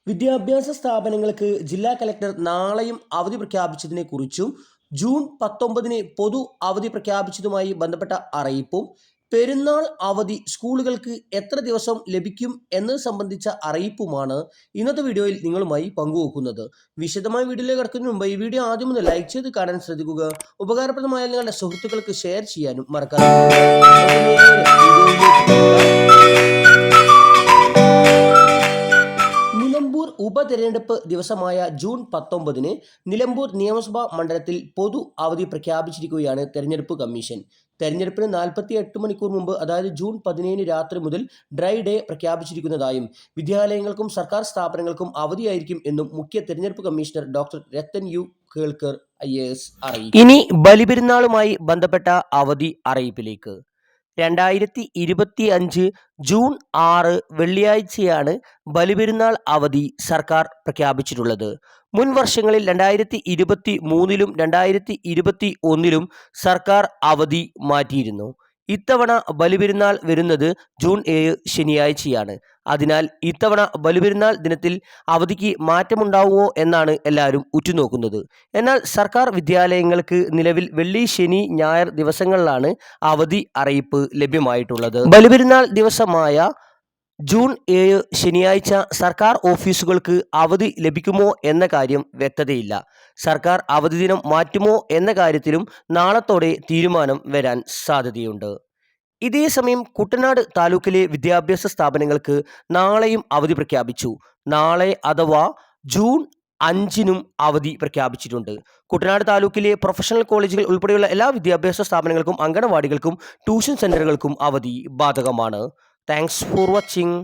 വിദ്യാഭ്യാസ സ്ഥാപനങ്ങൾക്ക് ജില്ലാ കലക്ടർ നാളെയും അവധി പ്രഖ്യാപിച്ചതിനെക്കുറിച്ചും ജൂൺ 19 പൊതു അവധി പ്രഖ്യാപിച്ചതുമായി ബന്ധപ്പെട്ട അറിയിപ്പും പെരുന്നാൾ അവധി സ്കൂളുകൾക്ക് എത്ര ദിവസം ലഭിക്കും എന്നത് സംബന്ധിച്ച അറിയിപ്പുമാണ് ഇന്നത്തെ വീഡിയോയിൽ നിങ്ങളുമായി പങ്കുവെക്കുന്നത്. വിശദമായ വീഡിയോയിലേക്ക് കടക്കുന്നതിന് മുമ്പ് ഈ വീഡിയോ ആദ്യം ഒന്ന് ലൈക്ക് ചെയ്ത് കാണാൻ ശ്രദ്ധിക്കുക. ഉപകാരപ്രദമായ നിങ്ങളുടെ സുഹൃത്തുക്കൾക്ക് ഷെയർ ചെയ്യാനും മറക്കാതെ. നിലമ്പൂർ ഉപതെരഞ്ഞെടുപ്പ് ദിവസമായ ജൂൺ 19 നിലമ്പൂർ നിയമസഭാ മണ്ഡലത്തിൽ പൊതു അവധി പ്രഖ്യാപിച്ചിരിക്കുകയാണ് തെരഞ്ഞെടുപ്പ് കമ്മീഷൻ. തെരഞ്ഞെടുപ്പിന് 48 മണിക്കൂർ മുമ്പ്, അതായത് ജൂൺ 17 രാത്രി മുതൽ ഡ്രൈ ഡേ പ്രഖ്യാപിച്ചിരിക്കുന്നതായും വിദ്യാലയങ്ങൾക്കും സർക്കാർ സ്ഥാപനങ്ങൾക്കും അവധിയായിരിക്കും എന്നും മുഖ്യ തെരഞ്ഞെടുപ്പ് commissioner doctor Rathan U Kelkar IAS അറിയിച്ചു. ഇനി ബലിപെരുന്നാളുമായി ബന്ധപ്പെട്ട അവധി അറിയിപ്പിലേക്ക്. 2025 ജൂൺ 6 വെള്ളിയാഴ്ചയാണ് ബലിപെരുന്നാൾ അവധി സർക്കാർ പ്രഖ്യാപിച്ചിട്ടുള്ളത്. മുൻ വർഷങ്ങളിൽ 2023 2021 സർക്കാർ അവധി മാറ്റിയിരുന്നു. ഇത്തവണ ബലിപെരുന്നാൾ വരുന്നത് ജൂൺ 7 ശനിയാഴ്ചയാണ്. അതിനാൽ ഇത്തവണ ബലിപെരുന്നാൾ ദിനത്തിൽ അവധിക്ക് മാറ്റമുണ്ടാവുമോ എന്നാണ് എല്ലാവരും ഉറ്റുനോക്കുന്നത്. എന്നാൽ സർക്കാർ വിദ്യാലയങ്ങൾക്ക് നിലവിൽ വെള്ളി, ശനി, ഞായർ ദിവസങ്ങളിലാണ് അവധി അറിയിപ്പ് ലഭ്യമായിട്ടുള്ളത്. ബലിപെരുന്നാൾ ദിവസമായ ജൂൺ 7 ശനിയാഴ്ച സർക്കാർ ഓഫീസുകൾക്ക് അവധി ലഭിക്കുമോ എന്ന കാര്യം വ്യക്തതയില്ല. സർക്കാർ അവധി ദിനം മാറ്റുമോ എന്ന കാര്യത്തിലും നാളത്തോടെ തീരുമാനം വരാൻ സാധ്യതയുണ്ട്. ഇതേസമയം കുട്ടനാട് താലൂക്കിലെ വിദ്യാഭ്യാസ സ്ഥാപനങ്ങൾക്ക് നാളെയും അവധി പ്രഖ്യാപിച്ചു. നാളെ അഥവാ ജൂൺ 5 അവധി പ്രഖ്യാപിച്ചിട്ടുണ്ട്. കുട്ടനാട് താലൂക്കിലെ പ്രൊഫഷണൽ കോളേജുകൾ ഉൾപ്പെടെയുള്ള എല്ലാ വിദ്യാഭ്യാസ സ്ഥാപനങ്ങൾക്കും അംഗനവാടികൾക്കും ട്യൂഷൻ സെന്ററുകൾക്കും അവധി ബാധകമാണ്. Thanks for watching.